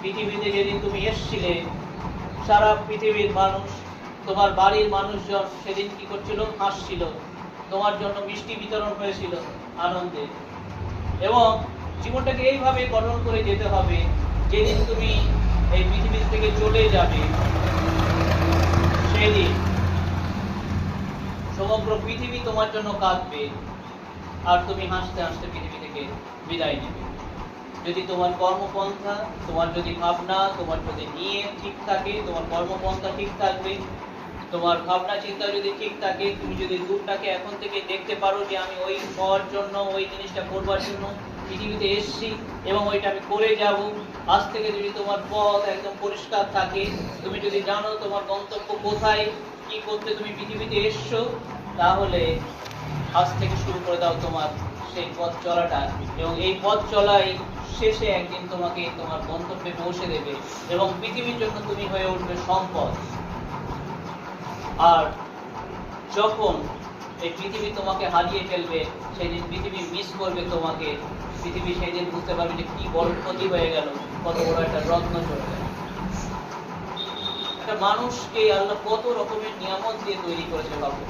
পৃথিবীতে যেদিন তুমি এসেছিলে, সারা পৃথিবীর মানুষ, তোমার বাড়ির মানুষজন সেদিন কি করছিল? হাসছিল। তোমার জন্য মিষ্টি বিতরণ হয়েছিল আনন্দে। এবং জীবনটাকে এইভাবে গঠন করে যেতে হবে, যেদিন তুমি এই পৃথিবী থেকে চলে যাবে সেদিন সমগ্র পৃথিবী তোমার জন্য কাঁদবে, আর তুমি হাসতে হাসতে পৃথিবী থেকে বিদায় নেবে। যদি তোমার কর্মপন্থা, তোমার যদি ভাবনা, তোমার যদি নিয়ে ঠিক থাকে, তোমার কর্মপন্থা ঠিক থাকবে, তোমার ভাবনা চিন্তা যদি ঠিক থাকে, তুমি যদি দূরটাকে এখন থেকে দেখতে পারো যে আমি ওই হওয়ার জন্য, ওই জিনিসটা করবার জন্য পৃথিবীতে এসেছি এবং ওইটা আমি করে যাব। আজ থেকে যদি তোমার পথ একদম পরিষ্কার থাকে, তুমি যদি জানো তোমার গন্তব্য কোথায়, কি করতে তুমি পৃথিবীতে এসছো, তাহলে আজ থেকে শুরু করে দাও তোমার সেই পথ চলাটা। এবং এই পথ চলাই শেষে একদিন তোমাকে তোমার গন্তব্যে পৌঁছে দেবে এবং পৃথিবীর জন্য তুমি হয়ে উঠবে সম্পদ। আর যখন এই পৃথিবী তোমাকে হারিয়ে ফেলবে, সেদিন পৃথিবী মিস করবে তোমাকে। পৃথিবী সেদিন বুঝতে পারবে যে কি বড় ক্ষতি হয়ে গেল, কত বড় একটা রত্ন চলে গেল। একটা মানুষকে আল্লাহ কত রকমের নিয়ামত দিয়ে তৈরি করেছে বাবু।